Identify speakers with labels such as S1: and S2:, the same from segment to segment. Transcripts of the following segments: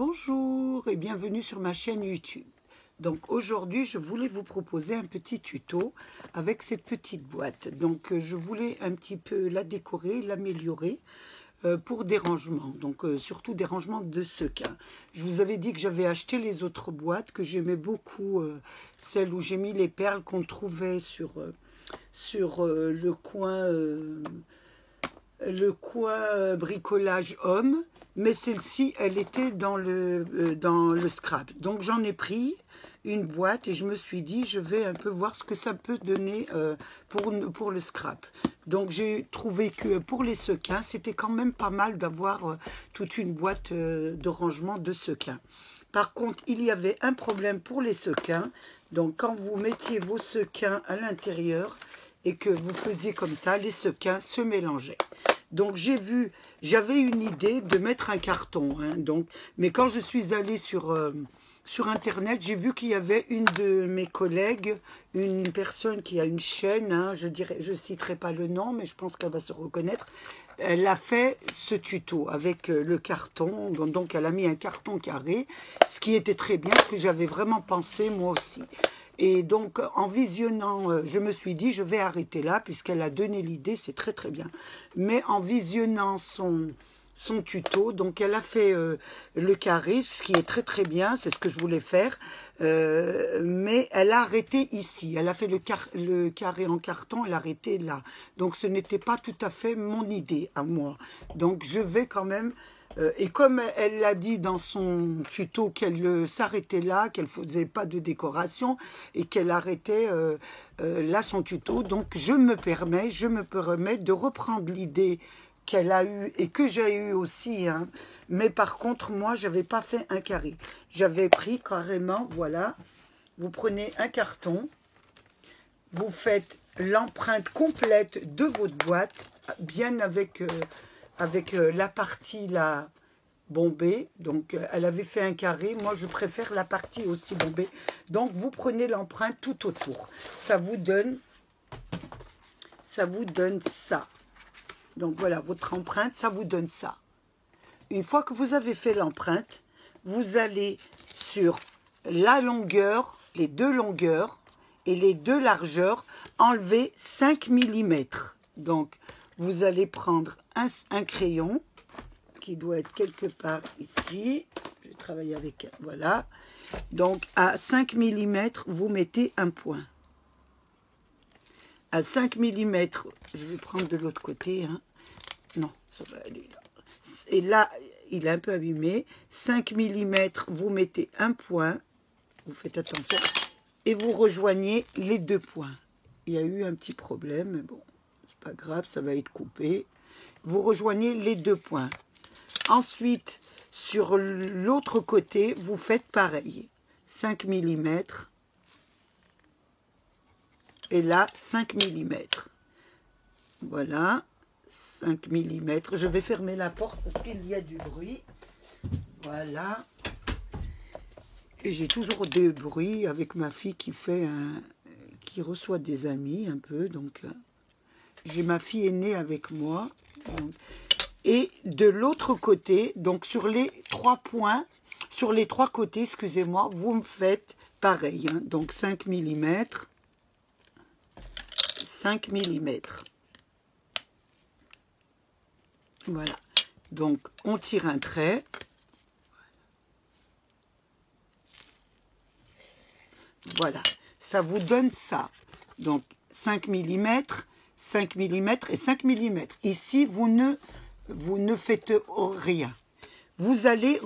S1: Bonjour et bienvenue sur ma chaîne YouTube. Donc aujourd'hui je voulais vous proposer un petit tuto avec cette petite boîte. Donc je voulais un petit peu la décorer, l'améliorer pour des rangements. Donc surtout des rangements de sequins. Je vous avais dit que j'avais acheté les autres boîtes, que j'aimais beaucoup, celles où j'ai mis les perles qu'on trouvait sur le coin bricolage homme, mais celle-ci, elle était dans le scrap. Donc j'en ai pris une boîte et je me suis dit, je vais un peu voir ce que ça peut donner pour le scrap. Donc j'ai trouvé que pour les sequins, c'était quand même pas mal d'avoir toute une boîte de rangement de sequins. Par contre, il y avait un problème pour les sequins. Donc quand vous mettiez vos sequins à l'intérieur, et que vous faisiez comme ça, les sequins se mélangeaient. Donc j'avais une idée de mettre un carton, hein, mais quand je suis allée sur Internet, j'ai vu qu'il y avait une de mes collègues, une personne qui a une chaîne, hein, je citerai pas le nom, mais je pense qu'elle va se reconnaître. Elle a fait ce tuto avec le carton, donc elle a mis un carton carré, ce qui était très bien, ce que j'avais vraiment pensé moi aussi. Et donc, en visionnant, je me suis dit, je vais arrêter là, puisqu'elle a donné l'idée, c'est très très bien. Mais en visionnant son tuto, donc elle a fait le carré, ce qui est très très bien, c'est ce que je voulais faire. Mais elle a arrêté ici, elle a fait le carré en carton, elle a arrêté là. Donc ce n'était pas tout à fait mon idée à moi. Donc je vais quand même... et comme elle l'a dit dans son tuto qu'elle s'arrêtait là, qu'elle ne faisait pas de décoration et qu'elle arrêtait là son tuto, donc je me permets de reprendre l'idée qu'elle a eue et que j'ai eue aussi, hein. Mais par contre, moi, je n'avais pas fait un carré. J'avais pris carrément, voilà, vous prenez un carton, vous faites l'empreinte complète de votre boîte, bien avec la partie là bombée. Donc elle avait fait un carré, moi je préfère la partie aussi bombée. Donc vous prenez l'empreinte tout autour, ça vous donne ça. Donc voilà, votre empreinte, ça vous donne ça. Une fois que vous avez fait l'empreinte, vous allez sur la longueur, les deux longueurs et les deux largeurs, enlever 5 mm. Donc vous allez prendre un crayon qui doit être quelque part ici. Je vais travailler avec, voilà. Donc à 5 mm, vous mettez un point. À 5 mm, je vais prendre de l'autre côté, hein. Non, ça va aller là. Et là, il est un peu abîmé. 5 mm, vous mettez un point. Vous faites attention. Et vous rejoignez les deux points. Il y a eu un petit problème, mais bon, c'est pas grave, ça va être coupé. Vous rejoignez les deux points. Ensuite, sur l'autre côté, vous faites pareil. 5 mm. Et là, 5 mm. Voilà. 5 mm. Je vais fermer la porte parce qu'il y a du bruit. Voilà. Et j'ai toujours des bruits avec ma fille qui reçoit des amis un peu. Donc, j'ai ma fille aînée avec moi. Donc, et de l'autre côté, donc sur les trois points, sur les trois côtés, excusez-moi, vous me faites pareil. Hein, donc 5 mm. 5 mm. Voilà. Donc, on tire un trait. Voilà. Ça vous donne ça. Donc, 5 mm, 5 mm et 5 mm. Ici, vous ne faites rien. Vous allez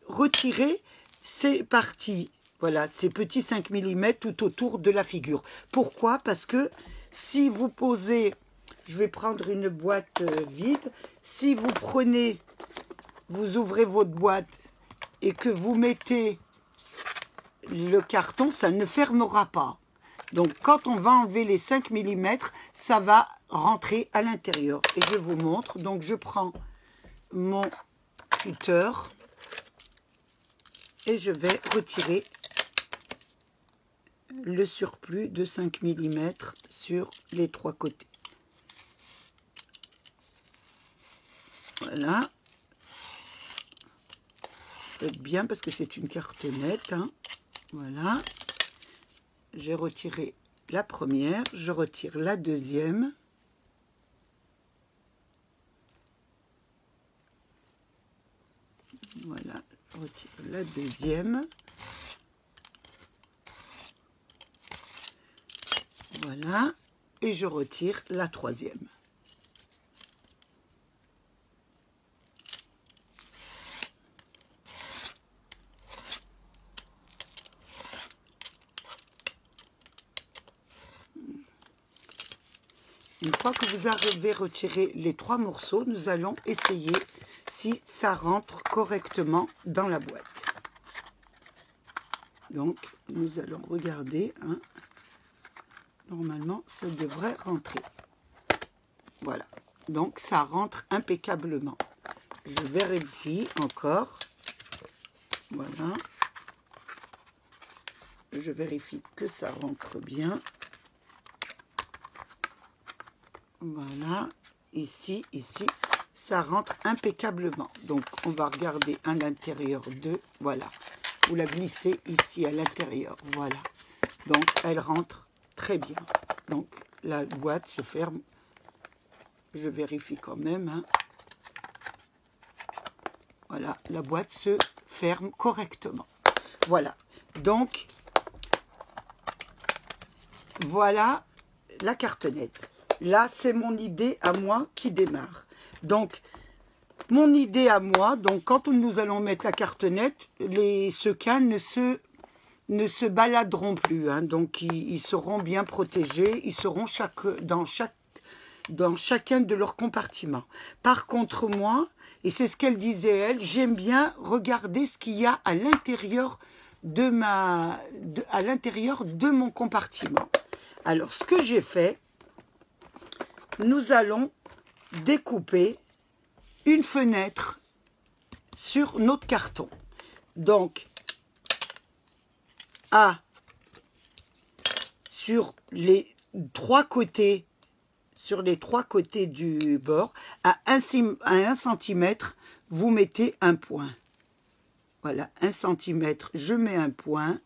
S1: retirer ces parties, voilà, ces petits 5 mm tout autour de la figure. Pourquoi? Parce que si vous posez... Je vais prendre une boîte vide. Si vous prenez, vous ouvrez votre boîte et que vous mettez le carton, ça ne fermera pas. Donc, quand on va enlever les 5 mm, ça va rentrer à l'intérieur. Et je vous montre. Donc, je prends mon cutter et je vais retirer le surplus de 5 mm sur les trois côtés. Voilà. Faites bien parce que c'est une carte nette, hein. Voilà. J'ai retiré la première, je retire la deuxième. Voilà, je retire la deuxième. Voilà, et je retire la troisième. Une fois que vous avez retiré les 3 morceaux, nous allons essayer si ça rentre correctement dans la boîte. Donc, nous allons regarder, hein. Normalement, ça devrait rentrer. Voilà. Donc, ça rentre impeccablement. Je vérifie encore. Voilà. Je vérifie que ça rentre bien. Voilà. Ici, ça rentre impeccablement. Donc, on va regarder à l'intérieur de... Voilà. Vous la glissez ici à l'intérieur. Voilà. Donc, elle rentre très bien. Donc, la boîte se ferme. Je vérifie quand même, hein. Voilà, la boîte se ferme correctement. Voilà. Donc, voilà la carte nette. Là, c'est mon idée à moi qui démarre. Donc, mon idée à moi, donc quand nous allons mettre la carte nette, les sequins ne se baladeront plus, hein. Donc ils seront bien protégés, ils seront dans chacun de leurs compartiments. Par contre, moi, et c'est ce qu'elle disait elle, j'aime bien regarder ce qu'il y a à l'intérieur de mon compartiment. Alors, ce que j'ai fait, nous allons découper une fenêtre sur notre carton. Donc, sur les 3 côtés, du bord, à 1 cm, vous mettez un point. Voilà, 1 cm, je mets un point.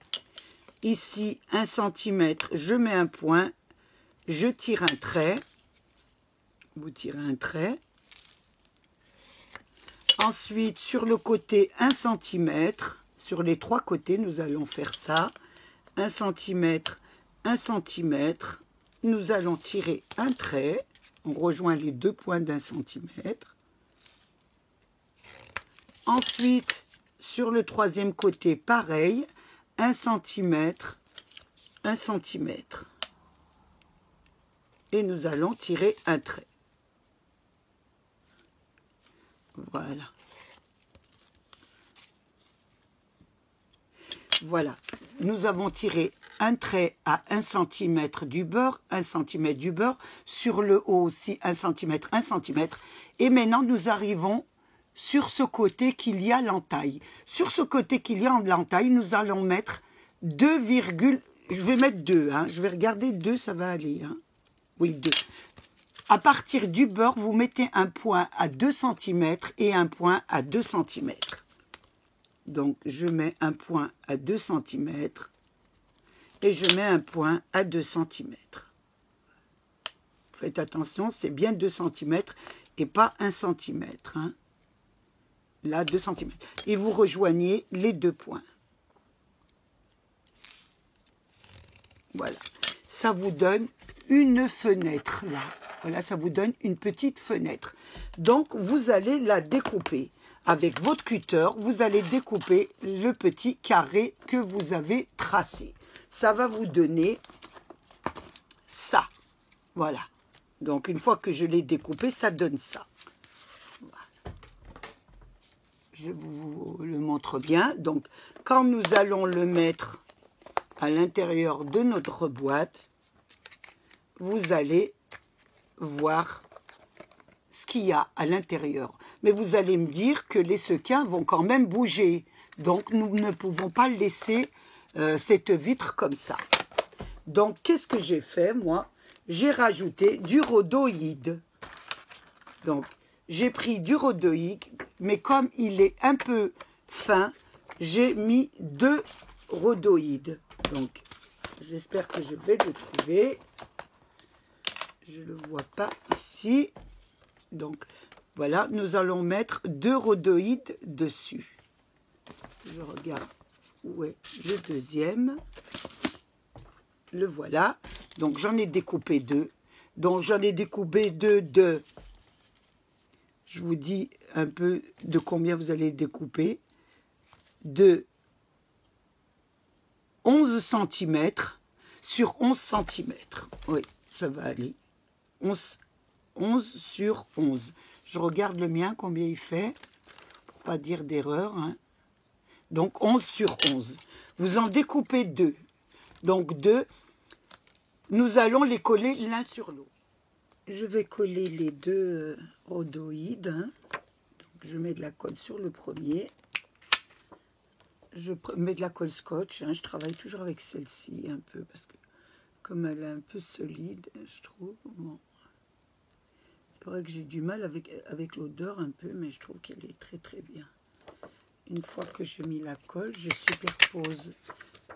S1: Ici, 1 cm, je mets un point. Je tire un trait. Vous tirez un trait. Ensuite, sur le côté 1 cm, sur les 3 côtés, nous allons faire ça. 1 cm, 1 cm. Nous allons tirer un trait. On rejoint les 2 points d'1 cm. Ensuite, sur le 3e côté, pareil. 1 cm, 1 cm. Et nous allons tirer un trait. Voilà. Voilà. Nous avons tiré un trait à 1 cm du beurre, 1 cm du beurre, sur le haut aussi 1 cm, 1 cm. Et maintenant, nous arrivons sur ce côté qu'il y a l'entaille. Sur ce côté qu'il y a l'entaille, nous allons mettre 2, je vais mettre 2, hein. Je vais regarder 2, ça va aller, hein. Oui, 2. À partir du beurre, vous mettez un point à 2 cm et un point à 2 cm. Donc, je mets un point à 2 cm et je mets un point à 2 cm. Faites attention, c'est bien 2 cm et pas 1 cm. Hein. Là, 2 cm. Et vous rejoignez les 2 points. Voilà. Ça vous donne une fenêtre, là. Voilà, ça vous donne une petite fenêtre. Donc, vous allez la découper. Avec votre cutter, vous allez découper le petit carré que vous avez tracé. Ça va vous donner ça. Voilà. Donc, une fois que je l'ai découpé, ça donne ça. Voilà. Je vous le montre bien. Donc, quand nous allons le mettre à l'intérieur de notre boîte, vous allez voir ce qu'il y a à l'intérieur. Mais vous allez me dire que les sequins vont quand même bouger. Donc, nous ne pouvons pas laisser cette vitre comme ça. Donc, qu'est-ce que j'ai fait, moi? J'ai rajouté du rhodoïde. Donc, j'ai pris du rhodoïde, mais comme il est un peu fin, j'ai mis 2 rhodoïdes. Donc, j'espère que je vais le trouver. Je ne le vois pas ici. Donc, voilà, nous allons mettre 2 rhodoïdes dessus. Je regarde où est le deuxième. Le voilà. Donc, j'en ai découpé 2. Donc, j'en ai découpé 2 de... Je vous dis un peu de combien vous allez découper. De 11 cm sur 11 cm. Oui, ça va aller. 11 sur 11. Je regarde le mien, combien il fait, pour pas dire d'erreur. Hein. Donc, 11 sur 11. Vous en découpez 2. Donc, 2, nous allons les coller l'un sur l'autre. Je vais coller les 2 rhodoïdes. Hein. Donc, je mets de la colle sur le premier. Je mets de la colle scotch. Hein. Je travaille toujours avec celle-ci un peu, parce que comme elle est un peu solide, je trouve... Bon. C'est vrai que j'ai du mal avec l'odeur un peu, mais je trouve qu'elle est très très bien. Une fois que j'ai mis la colle, je superpose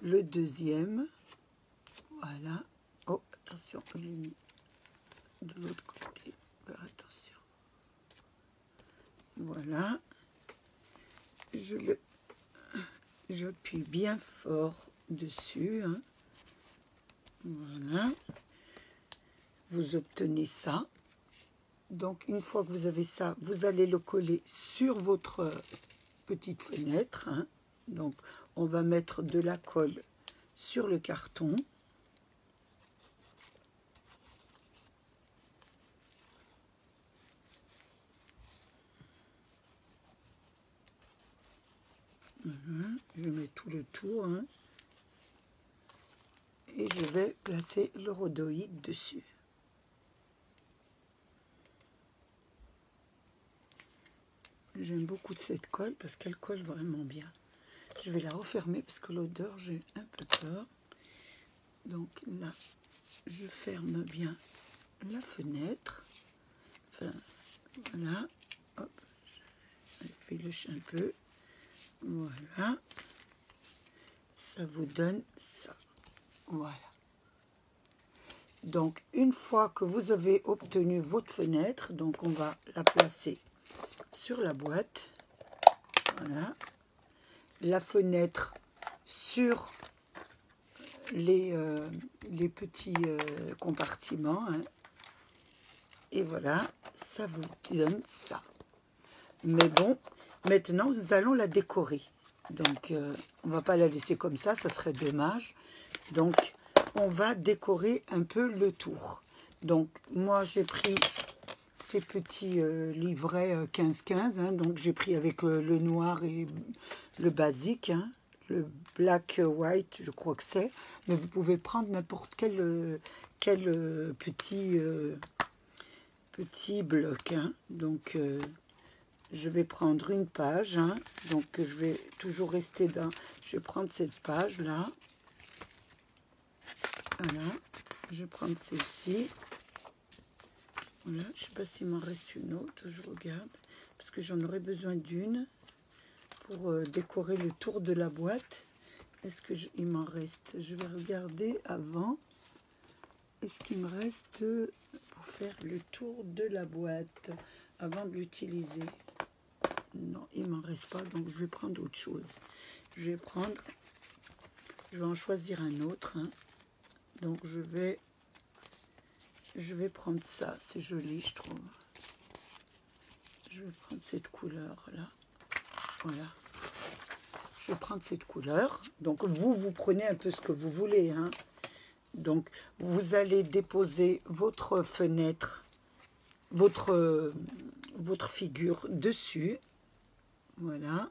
S1: le deuxième. Voilà. Oh, attention, je l'ai mis de l'autre côté. Faire attention. Voilà. J'appuie bien fort dessus. Hein. Voilà. Vous obtenez ça. Donc, une fois que vous avez ça, vous allez le coller sur votre petite fenêtre. Hein. Donc, on va mettre de la colle sur le carton. Je mets tout le tour. Hein. Et je vais placer le rhodoïde dessus. J'aime beaucoup de cette colle parce qu'elle colle vraiment bien. Je vais la refermer parce que l'odeur, j'ai un peu peur. Donc là, je ferme bien la fenêtre. Enfin, voilà. Hop, ça filoche un peu. Voilà. Ça vous donne ça. Voilà. Donc, une fois que vous avez obtenu votre fenêtre, donc on va la placer sur la boîte. Voilà. La fenêtre sur les petits compartiments. Hein. Et voilà, ça vous donne ça. Mais bon, maintenant, nous allons la décorer. Donc, on ne va pas la laisser comme ça serait dommage. Donc, on va décorer un peu le tour. Donc, moi, j'ai pris ces petits livrets 15-15. Hein, donc, j'ai pris avec le noir et le basique. Hein, le black white, je crois que c'est. Mais vous pouvez prendre n'importe quel petit bloc. Hein, donc... je vais prendre une page, hein, donc je vais toujours rester dans... Je vais prendre cette page-là. Voilà, je vais prendre celle-ci. Voilà, je ne sais pas s'il m'en reste une autre, je regarde, parce que j'en aurais besoin d'une pour décorer le tour de la boîte. Est-ce qu'il m'en reste? Je vais regarder avant. Est-ce qu'il me reste pour faire le tour de la boîte avant de l'utiliser? Non, il ne m'en reste pas, donc je vais prendre autre chose. Je vais en choisir un autre. Hein. Donc je vais prendre ça, c'est joli, je trouve. Je vais prendre cette couleur-là. Voilà. Je vais prendre cette couleur. Donc vous prenez un peu ce que vous voulez. Hein. Donc vous allez déposer votre fenêtre, votre figure dessus. Voilà.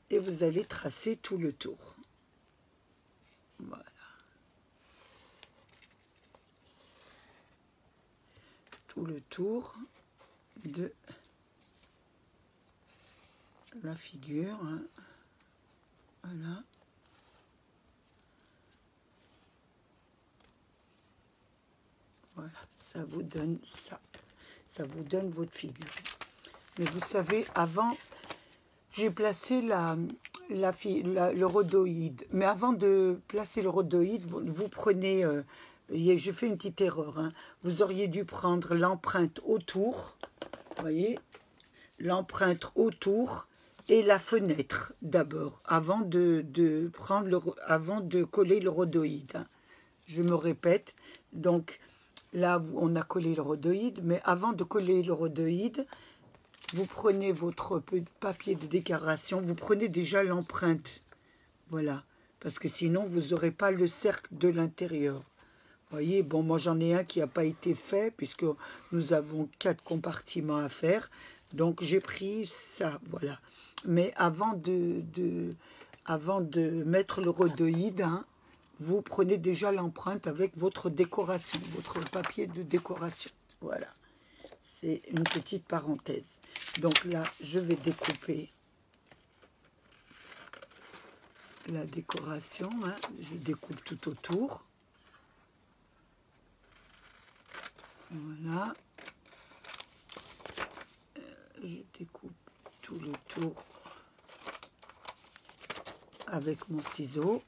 S1: Et vous allez tracer tout le tour. Voilà. Tout le tour de la figure. Hein. Voilà. Voilà. Ça vous donne ça. Ça vous donne votre figure. Mais vous savez, avant j'ai placé le rhodoïde. Mais avant de placer le rhodoïde, vous prenez... j'ai fait une petite erreur. Hein. Vous auriez dû prendre l'empreinte autour. Vous voyez, l'empreinte autour et la fenêtre d'abord, avant de coller le rhodoïde. Hein. Je me répète. Donc là, on a collé le rhodoïde. Mais avant de coller le rhodoïde... Vous prenez votre papier de décoration, vous prenez déjà l'empreinte, voilà, parce que sinon vous n'aurez pas le cercle de l'intérieur. Vous voyez, bon, moi j'en ai un qui n'a pas été fait, puisque nous avons 4 compartiments à faire, donc j'ai pris ça, voilà. Mais avant de mettre le rhodoïde, hein, vous prenez déjà l'empreinte avec votre décoration, votre papier de décoration, voilà. C'est une petite parenthèse. Donc là, je vais découper la décoration. Hein. Je découpe tout autour. Voilà. Je découpe tout le tour avec mon ciseau.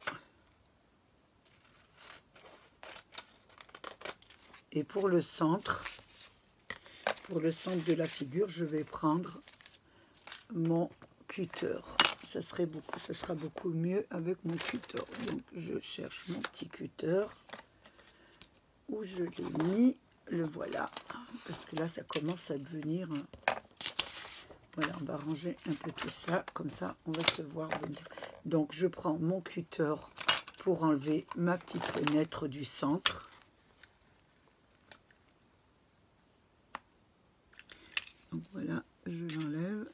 S1: Et pour le centre de la figure, je vais prendre mon cutter. Ça sera beaucoup mieux avec mon cutter. Donc je cherche mon petit cutter. Où je l'ai mis, le voilà. Parce que là, ça commence à devenir... Voilà, on va ranger un peu tout ça. Comme ça, on va se voir venir. Donc je prends mon cutter pour enlever ma petite fenêtre du centre. Donc voilà, je l'enlève.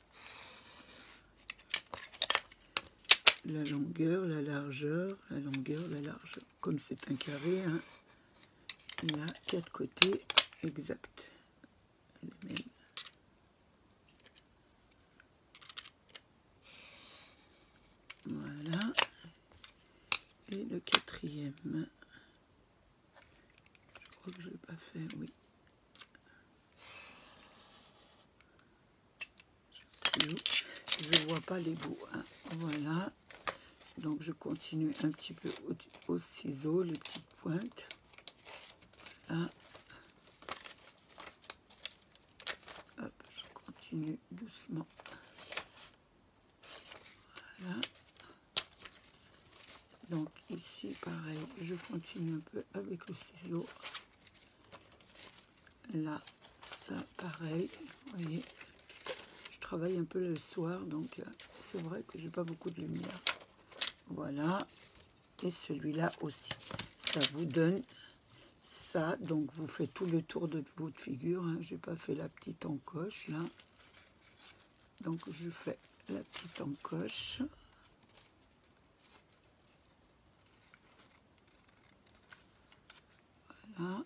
S1: La longueur, la largeur, la longueur, la largeur. Comme c'est un carré, hein, il a 4 côtés exacts. Les mêmes. Voilà. Et le 4e. Je crois que je l'ai pas fait, oui. Je vois pas les bouts, hein. Voilà, donc je continue un petit peu au ciseau, les petites pointes, là. Hop, je continue doucement, voilà. Donc ici pareil, je continue un peu avec le ciseau, là ça pareil, vous voyez. Je travaille un peu le soir, donc c'est vrai que j'ai pas beaucoup de lumière. Voilà, et celui-là aussi. Ça vous donne ça, donc vous faites tout le tour de votre figure. Hein. J'ai pas fait la petite encoche là, donc je fais la petite encoche. Voilà.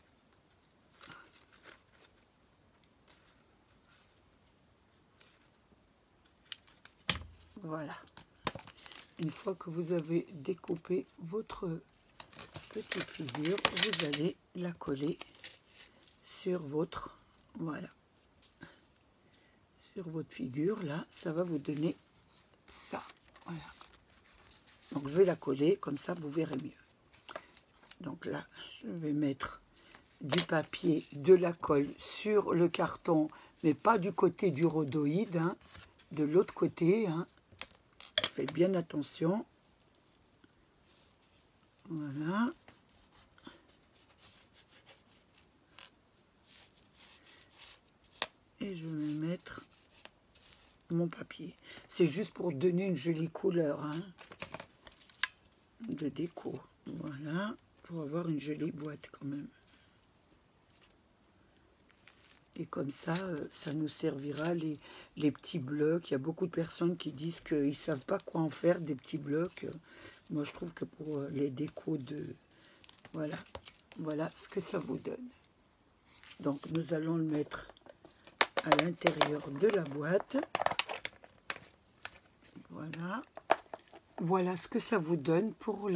S1: Voilà. Une fois que vous avez découpé votre petite figure, vous allez la coller sur votre, voilà, sur votre figure. Là, ça va vous donner ça. Voilà. Donc, je vais la coller, comme ça, vous verrez mieux. Donc là, je vais mettre du papier, de la colle sur le carton, mais pas du côté du rhodoïde, hein, de l'autre côté, hein. Faites bien attention. Voilà. Et je vais mettre mon papier. C'est juste pour donner une jolie couleur, hein, de déco. Voilà, pour avoir une jolie boîte quand même. Et comme ça, ça nous servira les petits blocs. Il y a beaucoup de personnes qui disent qu'ils ne savent pas quoi en faire des petits blocs. Moi, je trouve que pour les décos de... Voilà, voilà ce que ça vous donne. Donc, nous allons le mettre à l'intérieur de la boîte. Voilà. Voilà ce que ça vous donne pour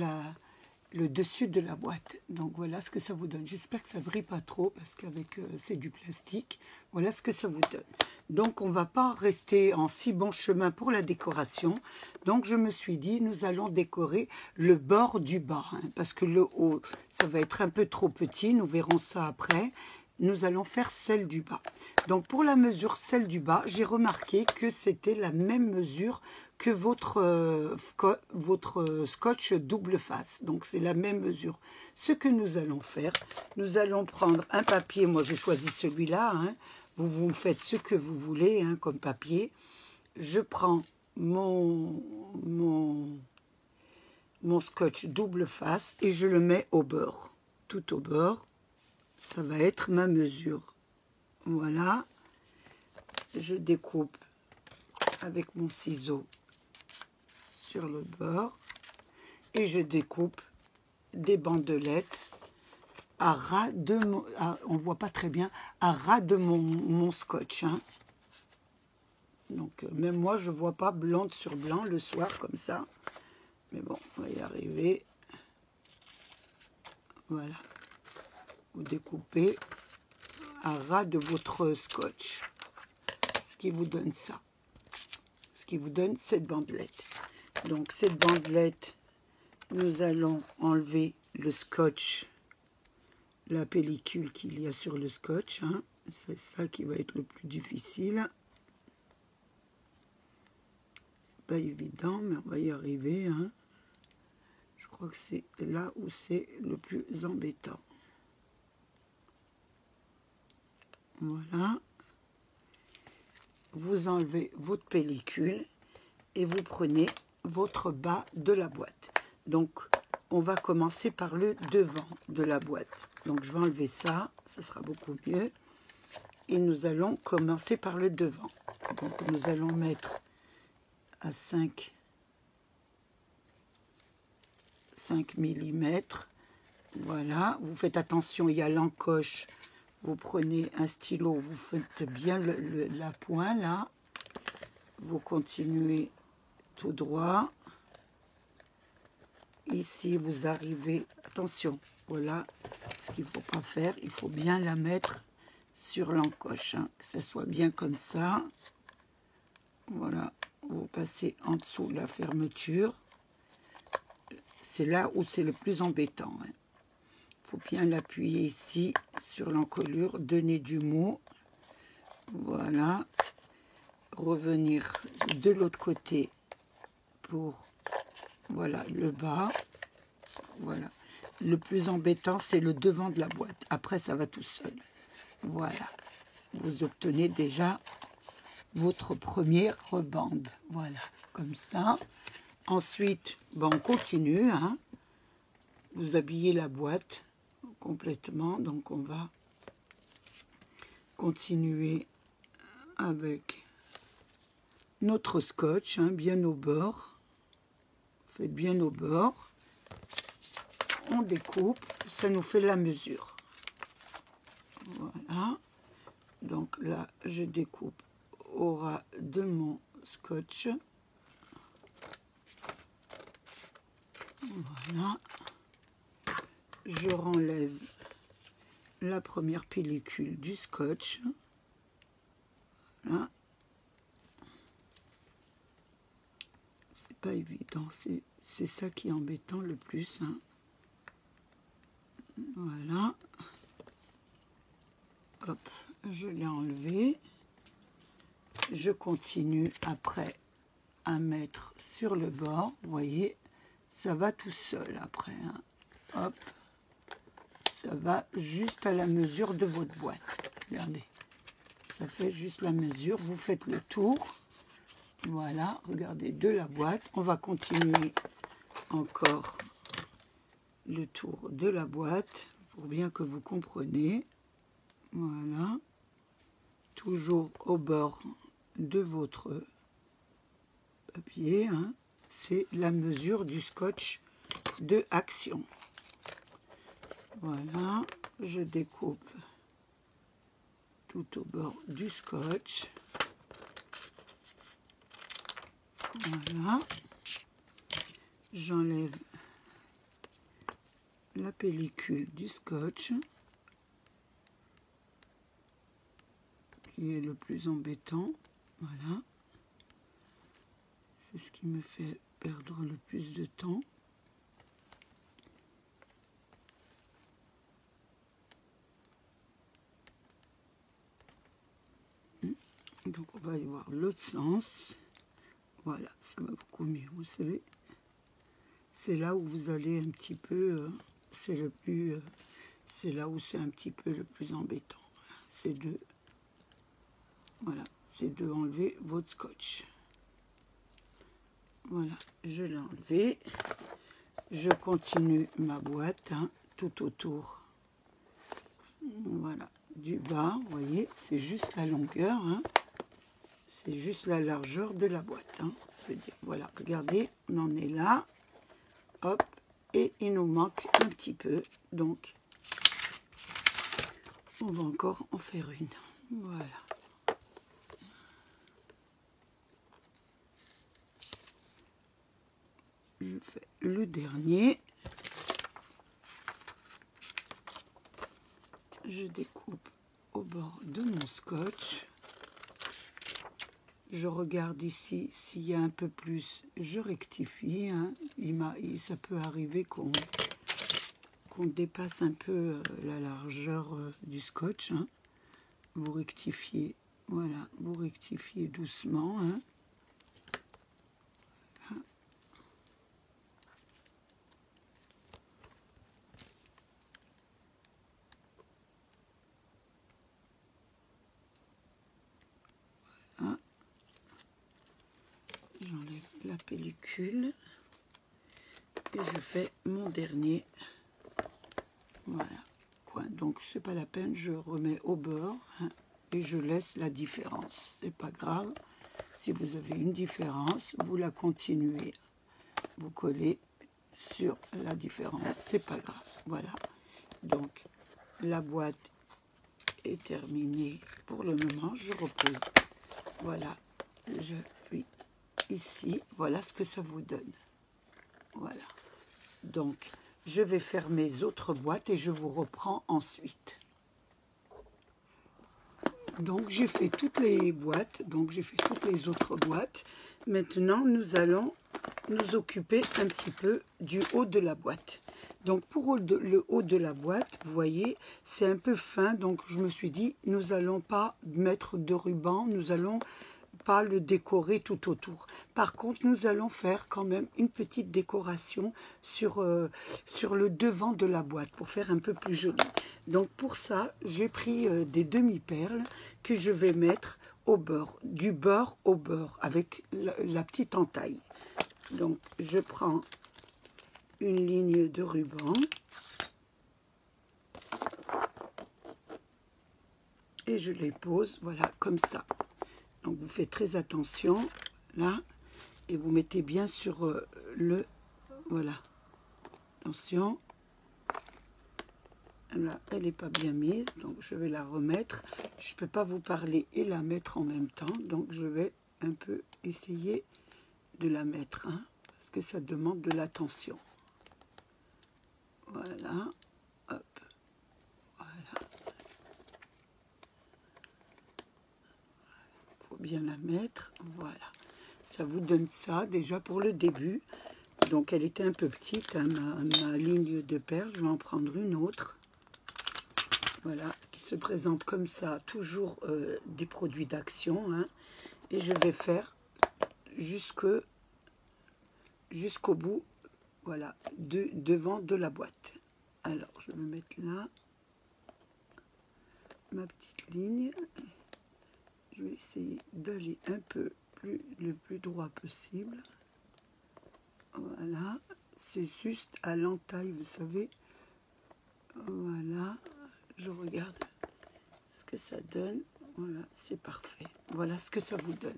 S1: le dessus de la boîte. Donc voilà ce que ça vous donne. J'espère que ça ne brille pas trop parce qu'avec c'est du plastique. Voilà ce que ça vous donne. Donc on ne va pas rester en si bon chemin pour la décoration. Donc je me suis dit, nous allons décorer le bord du bas. Hein, parce que le haut, ça va être un peu trop petit. Nous verrons ça après. Nous allons faire celle du bas. Donc pour la mesure celle du bas, j'ai remarqué que c'était la même mesure que votre scotch double face. Donc c'est la même mesure. Ce que nous allons faire, nous allons prendre un papier. Moi j'ai choisi celui-là. Hein. Vous faites ce que vous voulez hein, comme papier. Je prends mon scotch double face et je le mets au bord. Tout au bord. Ça va être ma mesure. Voilà. Je découpe avec mon ciseau sur le bord et je découpe des bandelettes à ras de mon, on voit pas très bien, à ras de mon scotch. Hein. Donc même moi je vois pas blanc sur blanc le soir comme ça. Mais bon, on va y arriver. Voilà. Vous découpez à ras de votre scotch. Ce qui vous donne ça. Ce qui vous donne cette bandelette. Donc cette bandelette, nous allons enlever le scotch, la pellicule qu'il y a sur le scotch. Hein. C'est ça qui va être le plus difficile. C'est pas évident, mais on va y arriver. Hein. Je crois que c'est là où c'est le plus embêtant. Voilà. Vous enlevez votre pellicule et vous prenez votre bas de la boîte. Donc, on va commencer par le devant de la boîte. Donc, je vais enlever ça, ça sera beaucoup mieux. Et nous allons commencer par le devant. Donc, nous allons mettre à 5 mm. Voilà, vous faites attention, il y a l'encoche. Vous prenez un stylo, vous faites bien la pointe là. Vous continuez tout droit. Ici, vous arrivez, attention, voilà ce qu'il ne faut pas faire. Il faut bien la mettre sur l'encoche, hein, que ça soit bien comme ça. Voilà, vous passez en dessous de la fermeture. C'est là où c'est le plus embêtant. Hein. Faut bien l'appuyer ici sur l'encolure, donner du mot. Voilà. Revenir de l'autre côté pour voilà le bas. Voilà. Le plus embêtant, c'est le devant de la boîte. Après, ça va tout seul. Voilà. Vous obtenez déjà votre première rebande. Voilà, comme ça. Ensuite, ben, on continue. Hein. Vous habillez la boîte complètement, donc on va continuer avec notre scotch, hein, bien au bord. Faites bien au bord. On découpe, ça nous fait la mesure. Voilà. Donc là, je découpe au ras de mon scotch. Voilà. Je renlève la première pellicule du scotch. Voilà. C'est pas évident, c'est ça qui est embêtant le plus. Hein. Voilà. Hop, je l'ai enlevé. Je continue après à mettre sur le bord. Vous voyez, ça va tout seul après. Hein. Hop. Ça va juste à la mesure de votre boîte. Regardez, ça fait juste la mesure. Vous faites le tour. Voilà, regardez, de la boîte. On va continuer encore le tour de la boîte pour bien que vous compreniez. Voilà. Toujours au bord de votre papier. Hein. C'est la mesure du scotch de Action. Voilà, je découpe tout au bord du scotch. Voilà. J'enlève la pellicule du scotch, qui est le plus embêtant. Voilà. C'est ce qui me fait perdre le plus de temps. Donc on va y voir l'autre sens. Voilà, ça va beaucoup mieux, vous savez. C'est là où vous allez un petit peu, c'est là où c'est un petit peu le plus embêtant. C'est de, voilà, c'est de enlever votre scotch. Voilà, je l'ai enlevé. Je continue ma boîte, hein, tout autour. Voilà, du bas, vous voyez, c'est juste la longueur, hein. C'est juste la largeur de la boîte, hein, je veux dire. Voilà, regardez, on en est là. Hop, et il nous manque un petit peu, donc on va encore en faire une. Voilà. Je fais le dernier. Je découpe au bord de mon scotch. Je regarde ici s'il y a un peu plus, je rectifie, hein. Ça peut arriver qu'on dépasse un peu la largeur du scotch, hein. Vous rectifiez, voilà, vous rectifiez doucement, hein. Voilà. J'enlève la pellicule et je fais mon dernier. Voilà. Quoi, donc c'est pas la peine, je remets au bord, hein, et je laisse la différence. C'est pas grave. Si vous avez une différence, vous la continuez. Vous collez sur la différence, c'est pas grave. Voilà. Donc la boîte est terminée pour le moment. Je repose. Voilà. J'appuie ici. Voilà ce que ça vous donne. Voilà. Donc je vais faire mes autres boîtes et je vous reprends ensuite. Donc j'ai fait toutes les boîtes, donc j'ai fait toutes les autres boîtes. Maintenant nous allons nous occuper un petit peu du haut de la boîte. Donc pour le haut de la boîte, vous voyez, c'est un peu fin, donc je me suis dit, nous n'allons pas mettre de ruban, nous allons pas le décorer tout autour. Par contre, nous allons faire quand même une petite décoration sur le devant de la boîte pour faire un peu plus joli. Donc pour ça, j'ai pris des demi-perles que je vais mettre au beurre, du beurre au beurre avec la petite entaille. Donc je prends une ligne de ruban et je les pose, voilà, comme ça. Donc vous faites très attention là et vous mettez bien sur le, voilà, attention, là elle n'est pas bien mise, donc je vais la remettre. Je ne peux pas vous parler et la mettre en même temps, donc je vais un peu essayer de la mettre, hein, parce que ça demande de l'attention. Voilà, hop, voilà. Faut bien la mettre, voilà. Ça vous donne ça déjà pour le début. Donc elle était un peu petite, hein, ma ligne de perles. Je vais en prendre une autre. Voilà, qui se présente comme ça, toujours des produits d'Action, hein. Et je vais faire jusqu'au bout, voilà, devant de la boîte. Alors je vais me mettre là ma petite ligne. Je vais essayer d'aller un peu le plus droit possible. Voilà, c'est juste à l'entaille, vous savez. Voilà, je regarde ce que ça donne. Voilà, c'est parfait. Voilà ce que ça vous donne.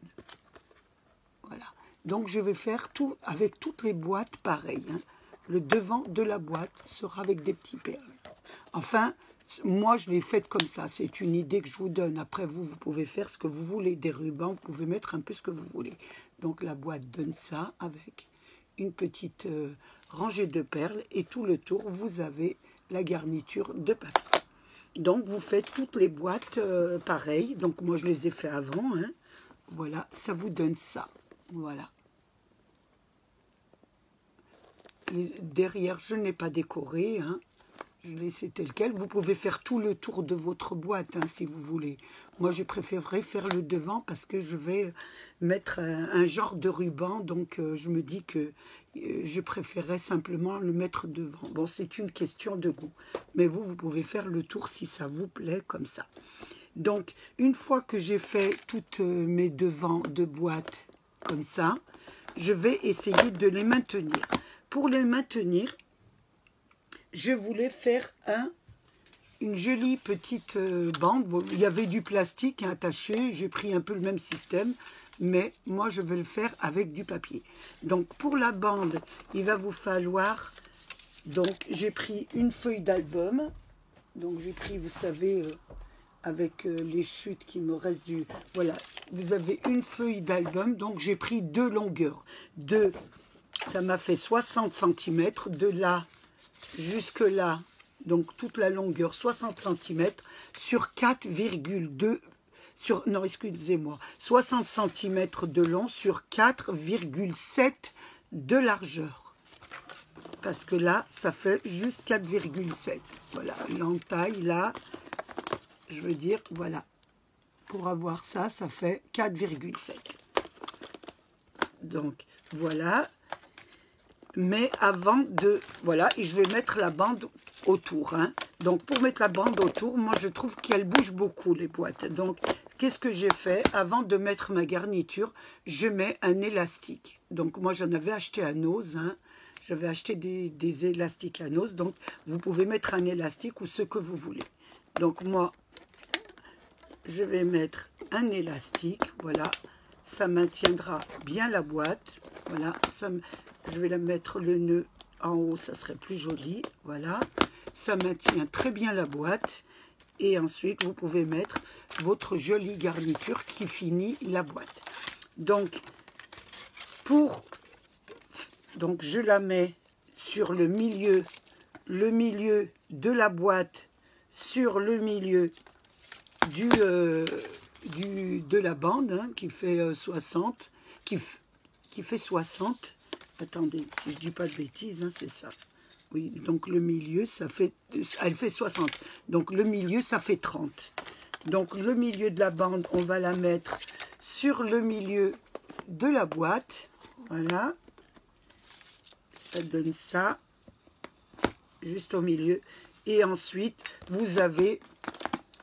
S1: Voilà. Donc je vais faire tout avec toutes les boîtes pareilles, hein. Le devant de la boîte sera avec des petits perles. Enfin, moi je l'ai faite comme ça. C'est une idée que je vous donne. Après vous pouvez faire ce que vous voulez. Des rubans, vous pouvez mettre un peu ce que vous voulez. Donc la boîte donne ça avec une petite rangée de perles et tout le tour, vous avez la garniture de papier. Donc, vous faites toutes les boîtes pareilles. Donc, moi, je les ai fait avant. Hein. Voilà, ça vous donne ça. Voilà. Derrière, je n'ai pas décoré. Hein. Je l'ai laissé tel quel. Vous pouvez faire tout le tour de votre boîte, hein, si vous voulez. Moi, j'ai préféré faire le devant parce que je vais mettre un genre de ruban. Donc, je me dis que je préférais simplement le mettre devant. Bon, c'est une question de goût. Mais vous, vous pouvez faire le tour si ça vous plaît, comme ça. Donc, une fois que j'ai fait toutes mes devants de boîte comme ça, je vais essayer de les maintenir. Pour les maintenir, je voulais faire une jolie petite bande. Bon, il y avait du plastique attaché, j'ai pris un peu le même système, mais moi je vais le faire avec du papier. Donc pour la bande, il va vous falloir, donc j'ai pris une feuille d'album, donc j'ai pris, vous savez, avec les chutes qui me restent du... Voilà, vous avez une feuille d'album, donc j'ai pris 2 longueurs. Ça m'a fait 60 cm, de là jusque là, donc toute la longueur 60 cm sur 4,2 non excusez-moi 60 cm de long sur 4,7 de largeur, parce que là ça fait juste 4,7. Voilà, l'entaille là, je veux dire, voilà, pour avoir ça, ça fait 4,7. donc voilà. Mais avant de... Voilà, et je vais mettre la bande autour. Hein. Donc, pour mettre la bande autour, moi, je trouve qu'elle bouge beaucoup, les boîtes. Donc, qu'est-ce que j'ai fait? Avant de mettre ma garniture, je mets un élastique. Donc, moi, j'en avais acheté à Nose. Hein. J'avais acheté des élastiques à Nose. Donc, vous pouvez mettre un élastique ou ce que vous voulez. Donc, moi, je vais mettre un élastique. Voilà, ça maintiendra bien la boîte. Voilà, je vais la mettre le nœud en haut, ça serait plus joli. Voilà, ça maintient très bien la boîte. Et ensuite, vous pouvez mettre votre jolie garniture qui finit la boîte. Donc, je la mets sur le milieu de la boîte, sur le milieu de la bande, hein, qui fait 60, qui fait 60. Attendez, si je dis pas de bêtises, hein, c'est ça. Oui, donc le milieu, ça fait... Elle fait 60. Donc le milieu, ça fait 30. Donc le milieu de la bande, on va la mettre sur le milieu de la boîte. Voilà. Ça donne ça. Juste au milieu. Et ensuite, vous avez...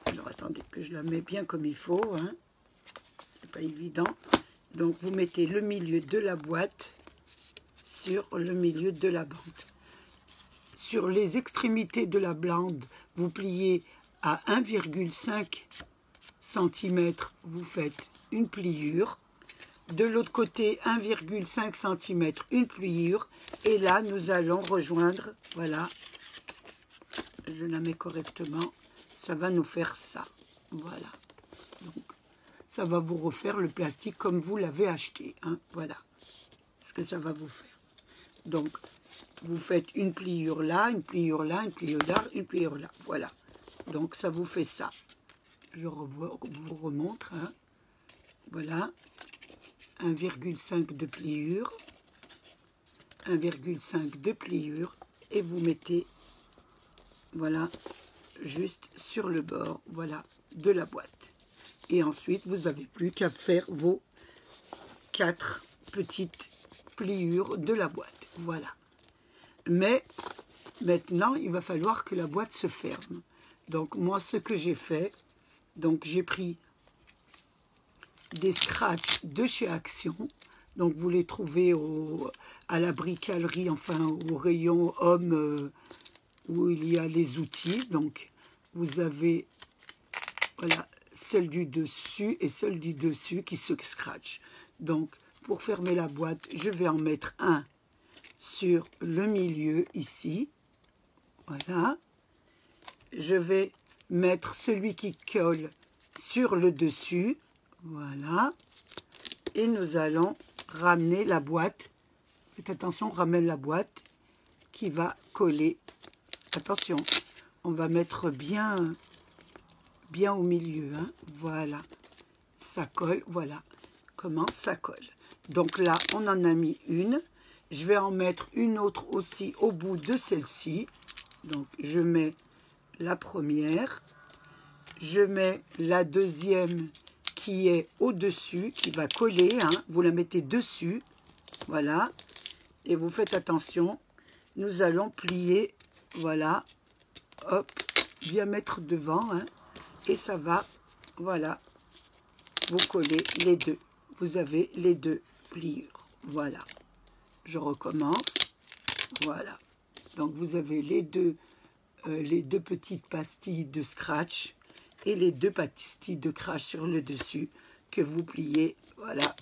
S1: Alors attendez que je la mets bien comme il faut. Hein. C'est pas évident. Donc vous mettez le milieu de la boîte sur le milieu de la bande. Sur les extrémités de la bande, vous pliez à 1,5 cm, vous faites une pliure. De l'autre côté, 1,5 cm, une pliure. Et là, nous allons rejoindre, voilà, je la mets correctement, ça va nous faire ça. Voilà. Donc, ça va vous refaire le plastique comme vous l'avez acheté. Hein, voilà ce que ça va vous faire. Donc, vous faites une pliure là, une pliure là, une pliure là, une pliure là. Voilà. Donc, ça vous fait ça. Je vous remontre. Hein. Voilà. 1,5 de pliure. 1,5 de pliure. Et vous mettez, voilà, juste sur le bord, voilà, de la boîte. Et ensuite, vous n'avez plus qu'à faire vos 4 petites pliures de la boîte. Voilà. Mais maintenant, il va falloir que la boîte se ferme. Donc, moi, ce que j'ai fait, donc j'ai pris des scratchs de chez Action. Donc, vous les trouvez à la bricollerie, enfin, au rayon homme, où il y a les outils. Donc, vous avez, voilà, celle du dessus et celle du dessus qui se scratch. Donc, pour fermer la boîte, je vais en mettre un sur le milieu ici. Voilà. Je vais mettre celui qui colle sur le dessus. Voilà. Et nous allons ramener la boîte Faites attention, on ramène la boîte qui va coller. Attention, on va mettre bien au milieu, hein. Voilà, ça colle, voilà comment ça colle. Donc là, on en a mis une. Je vais en mettre une autre aussi au bout de celle-ci. Donc, je mets la première. Je mets la deuxième qui est au-dessus, qui va coller, hein. Vous la mettez dessus, voilà. Et vous faites attention, nous allons plier, voilà, hop, bien mettre devant, hein. Et ça va, voilà, vous collez les deux. Vous avez les deux pliures, voilà. Je recommence, voilà. Donc vous avez les deux petites pastilles de scratch et les deux pastilles de crash sur le dessus que vous pliez, voilà.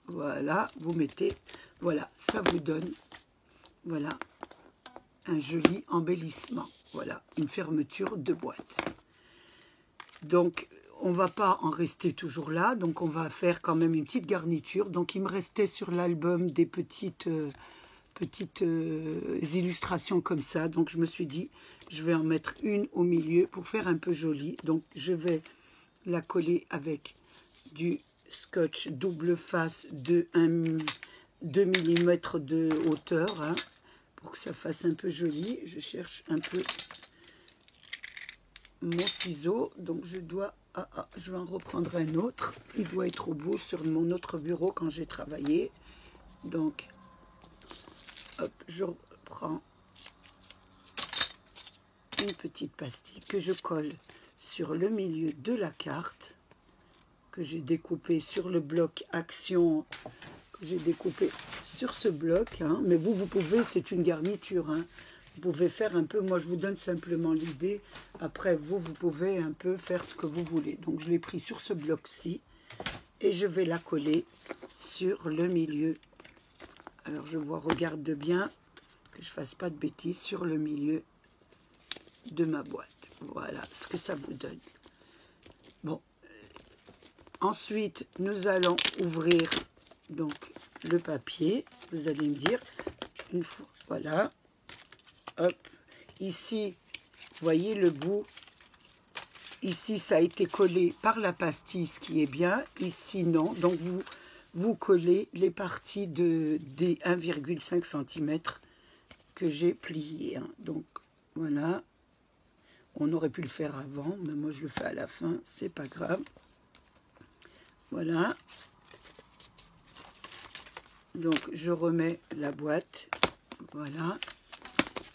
S1: Voilà, vous mettez, voilà, ça vous donne, voilà, un joli embellissement. Voilà, une fermeture de boîte. Donc, on va pas en rester toujours là, donc on va faire quand même une petite garniture. Donc, il me restait sur l'album des petites illustrations comme ça. Donc, je me suis dit, je vais en mettre une au milieu pour faire un peu joli. Donc, je vais la coller avec du scotch double face de 2 mm de hauteur, hein, pour que ça fasse un peu joli. Je cherche un peu mon ciseau, donc je dois, je vais en reprendre un autre. Il doit être au bout sur mon autre bureau quand j'ai travaillé. Donc, hop, je reprends une petite pastille que je colle sur le milieu de la carte, que j'ai découpé sur le bloc action, que j'ai découpé sur ce bloc, hein. Mais vous pouvez, c'est une garniture, hein. Vous pouvez faire un peu, moi je vous donne simplement l'idée, après vous pouvez un peu faire ce que vous voulez. Donc je l'ai pris sur ce bloc-ci et je vais la coller sur le milieu. Alors je vois, regarde bien, que je ne fasse pas de bêtises, sur le milieu de ma boîte. Voilà ce que ça vous donne. Bon, ensuite nous allons ouvrir donc le papier. Vous allez me dire, une fois, voilà. Hop, ici, voyez le bout, ici ça a été collé par la pastille, ce qui est bien, ici non, donc vous collez les parties des 1,5 cm que j'ai plié, hein. Donc voilà, on aurait pu le faire avant, mais moi je le fais à la fin, c'est pas grave. Voilà, donc je remets la boîte, voilà.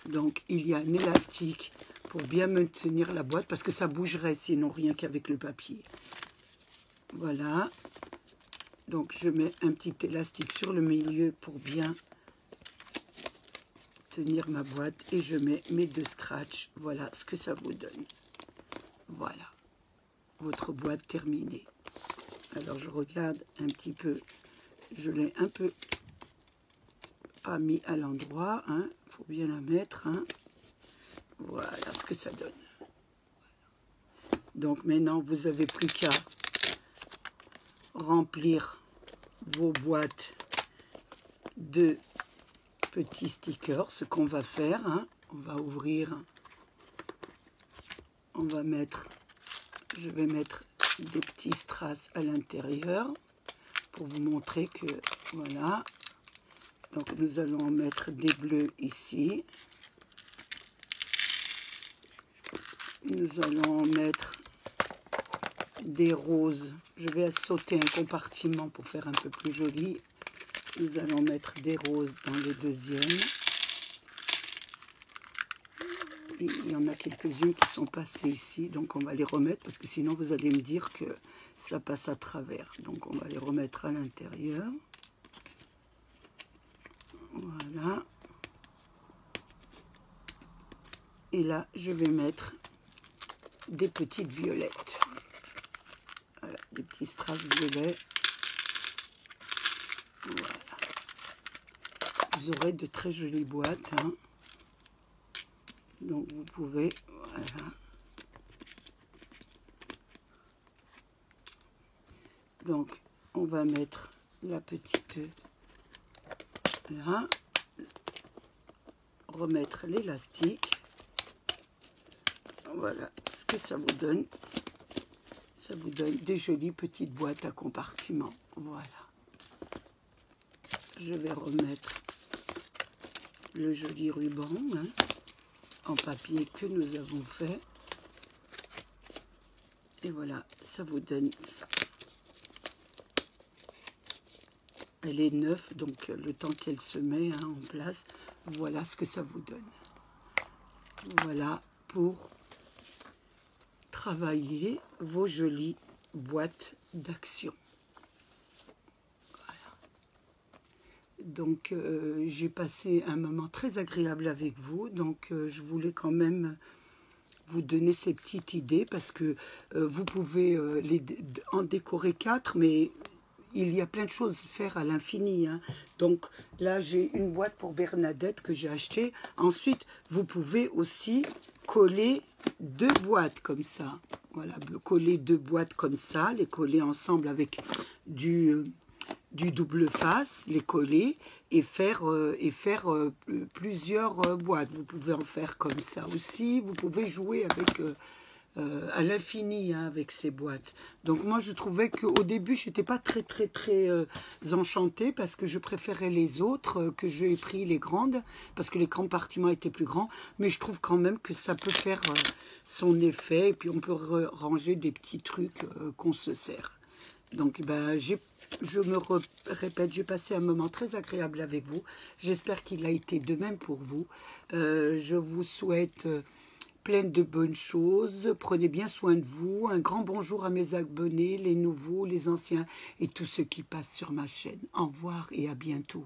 S1: Donc, il y a un élastique pour bien maintenir la boîte, parce que ça bougerait sinon rien qu'avec le papier. Voilà. Donc, je mets un petit élastique sur le milieu pour bien tenir ma boîte. Et je mets mes deux scratchs. Voilà ce que ça vous donne. Voilà. Votre boîte terminée. Alors, je regarde un petit peu. Je l'ai un peu pas mis à l'endroit, hein. Faut bien la mettre, hein. Voilà ce que ça donne. Donc maintenant vous n'avez plus qu'à remplir vos boîtes de petits stickers. Ce qu'on va faire, hein, on va ouvrir, on va mettre, je vais mettre des petits strass à l'intérieur pour vous montrer que voilà. Donc nous allons en mettre des bleus ici. Nous allons en mettre des roses. Je vais sauter un compartiment pour faire un peu plus joli. Nous allons mettre des roses dans le deuxième. Il y en a quelques-unes qui sont passées ici, donc on va les remettre parce que sinon vous allez me dire que ça passe à travers. Donc on va les remettre à l'intérieur. Voilà. Et là, je vais mettre des petites violettes. Voilà, des petits strass violets. Voilà. Vous aurez de très jolies boîtes, hein. Donc vous pouvez, voilà. Donc on va mettre la petite Là, remettre l'élastique. Voilà ce que ça vous donne. Ça vous donne des jolies petites boîtes à compartiments. Voilà. Je vais remettre le joli ruban en papier que nous avons fait. Et voilà, ça vous donne ça. Elle est neuve, donc le temps qu'elle se met en place, voilà ce que ça vous donne. Voilà pour travailler vos jolies boîtes d'action. Voilà. Donc, j'ai passé un moment très agréable avec vous, donc je voulais quand même vous donner ces petites idées, parce que vous pouvez en décorer 4, mais il y a plein de choses à faire à l'infini. Donc là, j'ai une boîte pour Bernadette que j'ai achetée. Ensuite, vous pouvez aussi coller 2 boîtes comme ça. Voilà, coller 2 boîtes comme ça, les coller ensemble avec du double face, les coller et faire plusieurs boîtes. Vous pouvez en faire comme ça aussi. Vous pouvez jouer avec à l'infini avec ces boîtes. Donc moi je trouvais qu'au début j'étais pas très enchantée, parce que je préférais les autres, que j'ai pris les grandes parce que les compartiments étaient plus grands, mais je trouve quand même que ça peut faire son effet, et puis on peut ranger des petits trucs qu'on se sert. Donc ben, je me répète, j'ai passé un moment très agréable avec vous. J'espère qu'il a été de même pour vous. Je vous souhaite plein de bonnes choses. Prenez bien soin de vous. Un grand bonjour à mes abonnés, les nouveaux, les anciens et tous ceux qui passent sur ma chaîne. Au revoir et à bientôt.